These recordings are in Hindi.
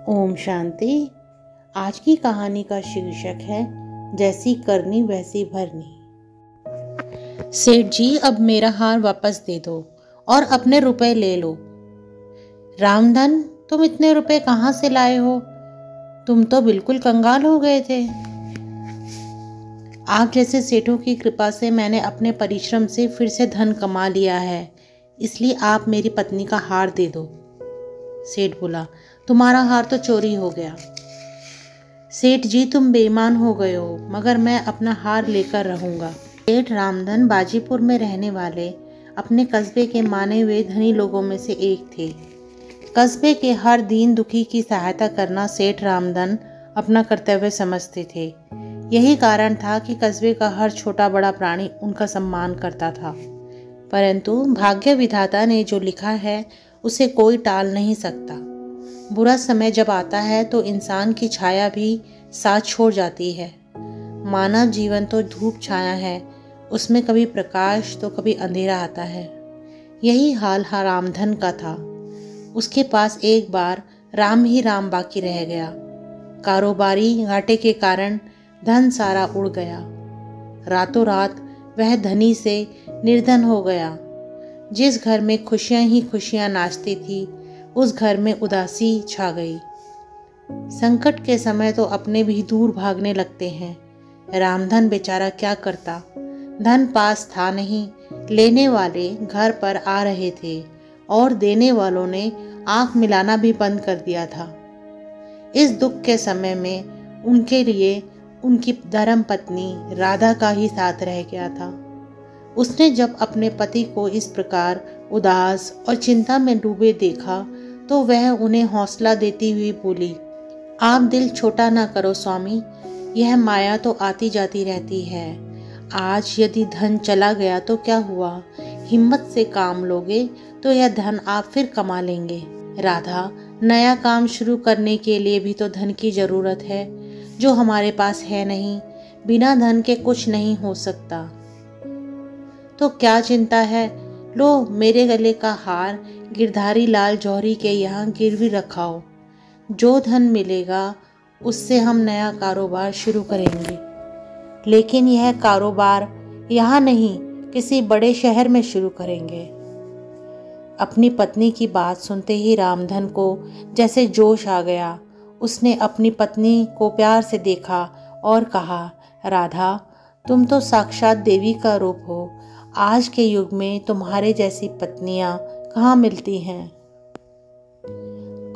ओम शांति। आज की कहानी का शीर्षक है जैसी करनी वैसी भरनी। सेठ जी, अब मेरा हार वापस दे दो और अपने रुपए ले लो। रामधन, तुम इतने रुपए कहाँ से लाए हो? तुम तो बिल्कुल कंगाल हो गए थे। आप जैसे सेठों की कृपा से मैंने अपने परिश्रम से फिर से धन कमा लिया है, इसलिए आप मेरी पत्नी का हार दे दो। सेठ बोला, तुम्हारा हार तो चोरी हो गया। सेठ जी, तुम बेईमान हो गए हो, मगर मैं अपना हार लेकर रहूंगा। सेठ रामधन बाजीपुर में रहने वाले अपने कस्बे के माने हुए धनी लोगों में से एक थे। कस्बे के हर दीन दुखी की सहायता करना सेठ रामधन अपना कर्तव्य समझते थे। यही कारण था कि कस्बे का हर छोटा बड़ा प्राणी उनका सम्मान करता था। परंतु भाग्य विधाता ने जो लिखा है उसे कोई टाल नहीं सकता। बुरा समय जब आता है तो इंसान की छाया भी साथ छोड़ जाती है। मानव जीवन तो धूप छाया है, उसमें कभी प्रकाश तो कभी अंधेरा आता है। यही हाल रामधन का था। उसके पास एक बार राम ही राम बाकी रह गया। कारोबारी घाटे के कारण धन सारा उड़ गया। रातों रात वह धनी से निर्धन हो गया। जिस घर में खुशियां ही खुशियां नाचती थी, उस घर में उदासी छा गई। संकट के समय तो अपने भी दूर भागने लगते हैं। रामधन बेचारा क्या करता? धन पास था नहीं, लेने वाले घर पर आ रहे थे और देने वालों ने आंख मिलाना भी बंद कर दिया था। इस दुख के समय में उनके लिए उनकी धर्म पत्नी राधा का ही साथ रह गया था। उसने जब अपने पति को इस प्रकार उदास और चिंता में डूबे देखा तो वह उन्हें हौसला देती हुई बोली, आप दिल छोटा ना करो स्वामी, यह माया तो आती जाती रहती है। आज यदि धन चला गया तो क्या हुआ? हिम्मत से काम लोगे तो यह धन आप फिर कमा लेंगे। राधा, नया काम शुरू करने के लिए भी तो धन की जरूरत है, जो हमारे पास है नहीं। बिना धन के कुछ नहीं हो सकता। तो क्या चिंता है? लो, मेरे गले का हार गिरधारी लाल जौहरी के यहाँ गिरवी रखाओ। जो धन मिलेगा उससे हम नया कारोबार शुरू करेंगे। लेकिन यह कारोबार यहाँ नहीं, किसी बड़े शहर में शुरू करेंगे। अपनी पत्नी की बात सुनते ही रामधन को जैसे जोश आ गया। उसने अपनी पत्नी को प्यार से देखा और कहा, राधा, तुम तो साक्षात देवी का रूप हो। आज के युग में तुम्हारे जैसी पत्नियां कहाँ मिलती हैं।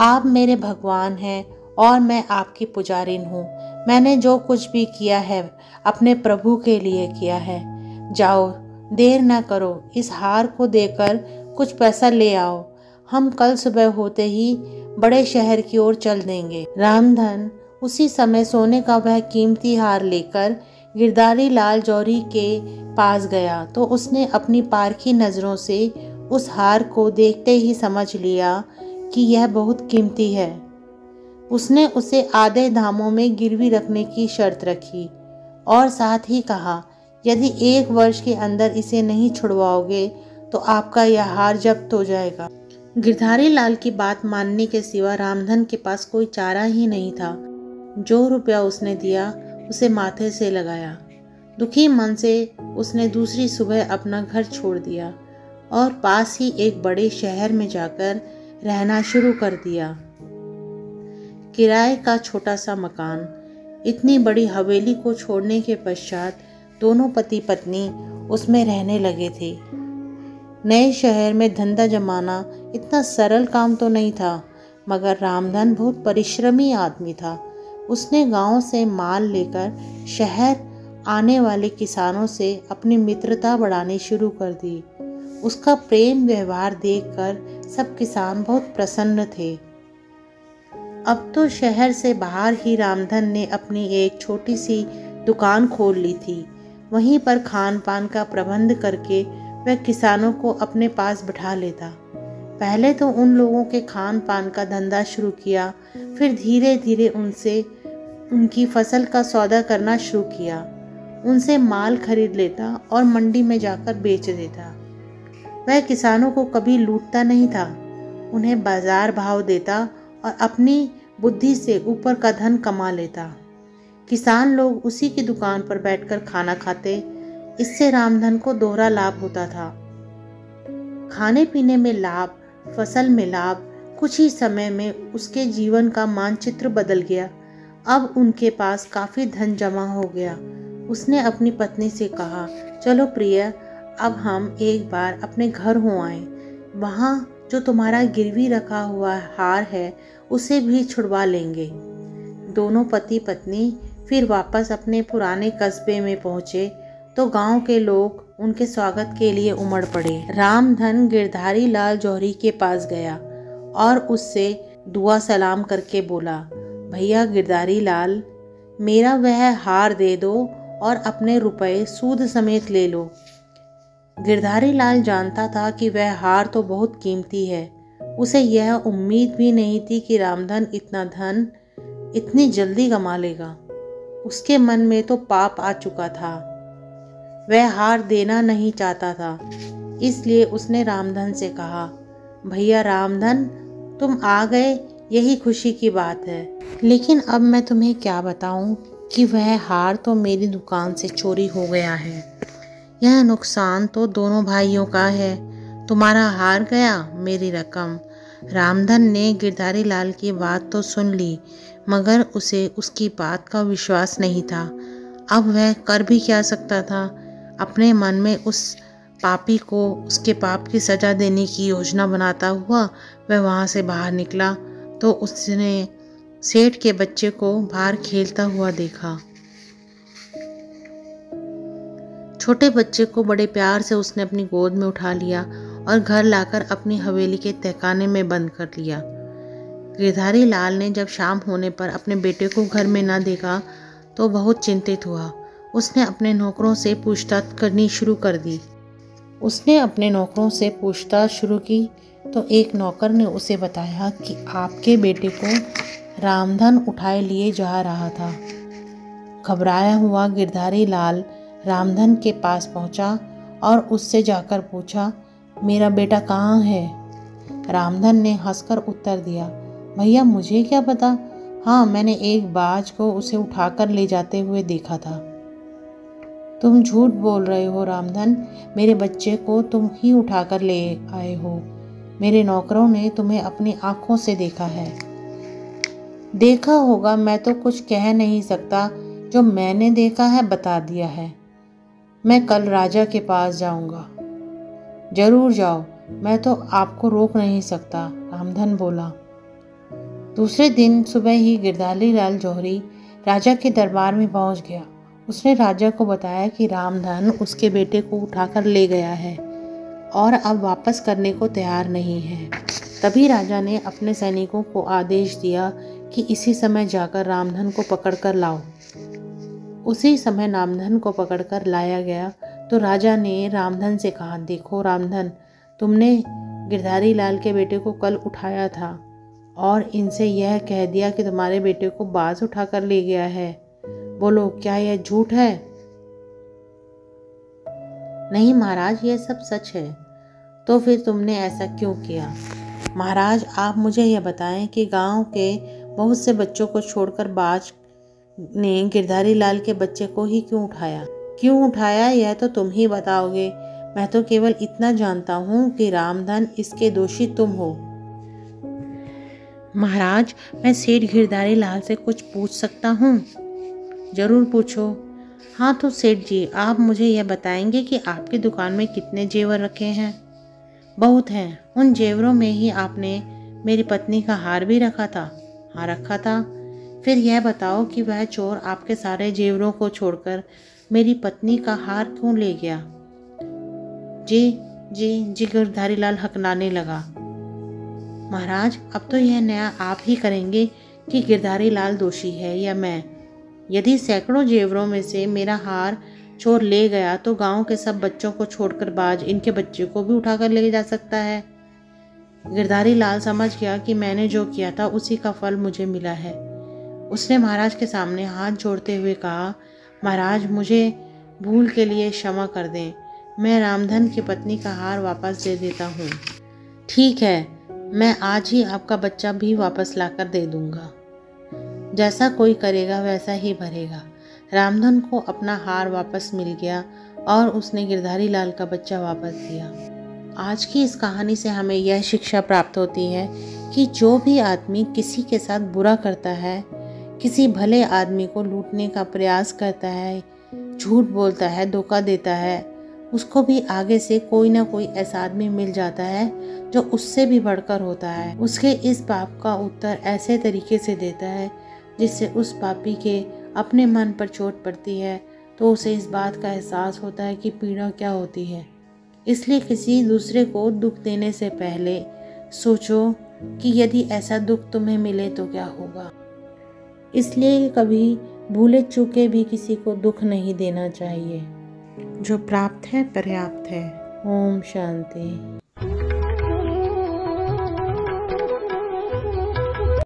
आप मेरे भगवान हैं और मैं आपकी पुजारिन हूँ। मैंने जो कुछ भी किया है अपने प्रभु के लिए किया है। जाओ, देर ना करो, इस हार को देकर कुछ पैसा ले आओ। हम कल सुबह होते ही बड़े शहर की ओर चल देंगे। रामधन उसी समय सोने का वह कीमती हार लेकर गिरधारी लाल जौहरी के पास गया तो उसने अपनी पारखी नजरों से उस हार को देखते ही समझ लिया कि यह बहुत कीमती है। उसने उसे आधे दामों में गिरवी रखने की शर्त रखी और साथ ही कहा, यदि 1 वर्ष के अंदर इसे नहीं छुड़वाओगे तो आपका यह हार जब्त हो जाएगा। गिरधारी लाल की बात मानने के सिवा रामधन के पास कोई चारा ही नहीं था। जो रुपया उसने दिया उसे माथे से लगाया। दुखी मन से उसने दूसरी सुबह अपना घर छोड़ दिया और पास ही एक बड़े शहर में जाकर रहना शुरू कर दिया। किराए का छोटा सा मकान, इतनी बड़ी हवेली को छोड़ने के पश्चात दोनों पति पत्नी उसमें रहने लगे थे। नए शहर में धंधा जमाना इतना सरल काम तो नहीं था, मगर रामधन बहुत परिश्रमी आदमी था। उसने गांव से माल लेकर शहर आने वाले किसानों से अपनी मित्रता बढ़ानी शुरू कर दी। उसका प्रेम व्यवहार देखकर सब किसान बहुत प्रसन्न थे। अब तो शहर से बाहर ही रामधन ने अपनी एक छोटी सी दुकान खोल ली थी। वहीं पर खान पान का प्रबंध करके वह किसानों को अपने पास बिठा लेता। पहले तो उन लोगों के खान पान का धंधा शुरू किया, फिर धीरे धीरे उनसे उनकी फसल का सौदा करना शुरू किया। उनसे माल खरीद लेता और मंडी में जाकर बेच देता। वह किसानों को कभी लूटता नहीं था, उन्हें बाजार भाव देता और अपनी बुद्धि से ऊपर का धन कमा लेता। किसान लोग उसी की दुकान पर बैठकर खाना खाते। इससे रामधन को दोहरा लाभ होता था। खाने पीने में लाभ, फसल में लाभ। कुछ ही समय में उसके जीवन का मानचित्र बदल गया। अब उनके पास काफी धन जमा हो गया। उसने अपनी पत्नी से कहा, चलो प्रिय, अब हम एक बार अपने घर हो आए। वहाँ जो तुम्हारा गिरवी रखा हुआ हार है उसे भी छुड़वा लेंगे। दोनों पति पत्नी फिर वापस अपने पुराने कस्बे में पहुंचे तो गांव के लोग उनके स्वागत के लिए उमड़ पड़े। रामधन गिरधारी लाल जौहरी के पास गया और उससे दुआ सलाम करके बोला, भैया गिरधारी लाल, मेरा वह हार दे दो और अपने रुपए सूद समेत ले लो। गिरधारी लाल जानता था कि वह हार तो बहुत कीमती है। उसे यह उम्मीद भी नहीं थी कि रामधन इतना धन इतनी जल्दी कमा लेगा। उसके मन में तो पाप आ चुका था। वह हार देना नहीं चाहता था। इसलिए उसने रामधन से कहा, भैया रामधन, तुम आ गए, यही खुशी की बात है। लेकिन अब मैं तुम्हें क्या बताऊं कि वह हार तो मेरी दुकान से चोरी हो गया है। यह नुकसान तो दोनों भाइयों का है। तुम्हारा हार गया, मेरी रकम। रामधन ने गिरधारी लाल की बात तो सुन ली, मगर उसे उसकी बात का विश्वास नहीं था। अब वह कर भी क्या सकता था। अपने मन में उस पापी को उसके पाप की सजा देने की योजना बनाता हुआ वह वहाँ से बाहर निकला तो उसने सेठ के बच्चे को बाहर खेलता हुआ देखा। छोटे बच्चे को बड़े प्यार से उसने अपनी गोद में उठा लिया और घर लाकर अपनी हवेली के तहखाने में बंद कर लिया। गिरधारी लाल ने जब शाम होने पर अपने बेटे को घर में न देखा तो बहुत चिंतित हुआ। उसने अपने नौकरों से पूछताछ करनी शुरू कर दी। तो एक नौकर ने उसे बताया कि आपके बेटे को रामधन उठाए लिए जा रहा था। घबराया हुआ गिरधारी लाल रामधन के पास पहुंचा और उससे जाकर पूछा, मेरा बेटा कहाँ है? रामधन ने हंसकर उत्तर दिया, भैया मुझे क्या पता। हाँ, मैंने एक बाज को उसे उठाकर ले जाते हुए देखा था। तुम झूठ बोल रहे हो रामधन, मेरे बच्चे को तुम ही उठाकर ले आए हो। मेरे नौकरों ने तुम्हें अपनी आंखों से देखा है। देखा होगा, मैं तो कुछ कह नहीं सकता। जो मैंने देखा है बता दिया है। मैं कल राजा के पास जाऊंगा। जरूर जाओ, मैं तो आपको रोक नहीं सकता, रामधन बोला। दूसरे दिन सुबह ही गिरधारी लाल जौहरी राजा के दरबार में पहुंच गया। उसने राजा को बताया कि रामधन उसके बेटे को उठाकर ले गया है और अब वापस करने को तैयार नहीं है। तभी राजा ने अपने सैनिकों को आदेश दिया कि इसी समय जाकर रामधन को पकड़कर लाओ। उसी समय रामधन को पकड़कर लाया गया तो राजा ने रामधन से कहा, देखो रामधन, तुमने गिरधारी लाल के बेटे को कल उठाया था और इनसे यह कह दिया कि तुम्हारे बेटे को बाज उठाकर ले गया है। बोलो, क्या यह झूठ है? नहीं महाराज, यह सब सच है। तो फिर तुमने ऐसा क्यों किया? महाराज, आप मुझे यह बताएं कि गांव के बहुत से बच्चों को छोड़कर बाज ने गिरधारी लाल के बच्चे को ही क्यों उठाया यह तो तुम ही बताओगे। मैं तो केवल इतना जानता हूँ कि रामधन इसके दोषी तुम हो। महाराज, मैं सेठ गिरधारी लाल से कुछ पूछ सकता हूँ? जरूर पूछो। हाँ तो सेठ जी, आप मुझे यह बताएंगे कि आपकी दुकान में कितने जेवर रखे हैं? बहुत हैं। उन जेवरों में ही आपने मेरी पत्नी का हार भी रखा था? हाँ, रखा था। फिर यह बताओ कि वह चोर आपके सारे जेवरों को छोड़कर मेरी पत्नी का हार क्यों ले गया? जी गिरधारी लाल हकलाने लगा। महाराज, अब तो यह न्याय आप ही करेंगे कि गिरधारी लाल दोषी है या मैं। यदि सैकड़ों जेवरों में से मेरा हार चोर ले गया तो गांव के सब बच्चों को छोड़कर बाज इनके बच्चे को भी उठाकर ले जा सकता है। गिरधारी लाल समझ गया कि मैंने जो किया था उसी का फल मुझे मिला है। उसने महाराज के सामने हाथ जोड़ते हुए कहा, महाराज, मुझे भूल के लिए क्षमा कर दें। मैं रामधन की पत्नी का हार वापस दे देता हूँ। ठीक है, मैं आज ही आपका बच्चा भी वापस लाकर दे दूंगा। जैसा कोई करेगा वैसा ही भरेगा। रामधन को अपना हार वापस मिल गया और उसने गिरधारी लाल का बच्चा वापस दिया। आज की इस कहानी से हमें यह शिक्षा प्राप्त होती है कि जो भी आदमी किसी के साथ बुरा करता है, किसी भले आदमी को लूटने का प्रयास करता है, झूठ बोलता है, धोखा देता है, उसको भी आगे से कोई ना कोई ऐसा आदमी मिल जाता है जो उससे भी बढ़कर होता है। उसके इस पाप का उत्तर ऐसे तरीके से देता है जिससे उस पापी के अपने मन पर चोट पड़ती है, तो उसे इस बात का एहसास होता है कि पीड़ा क्या होती है। इसलिए किसी दूसरे को दुख देने से पहले सोचो कि यदि ऐसा दुख तुम्हें मिले तो क्या होगा। इसलिए कभी भूले चूके भी किसी को दुख नहीं देना चाहिए। जो प्राप्त है पर्याप्त है। ओम शांति।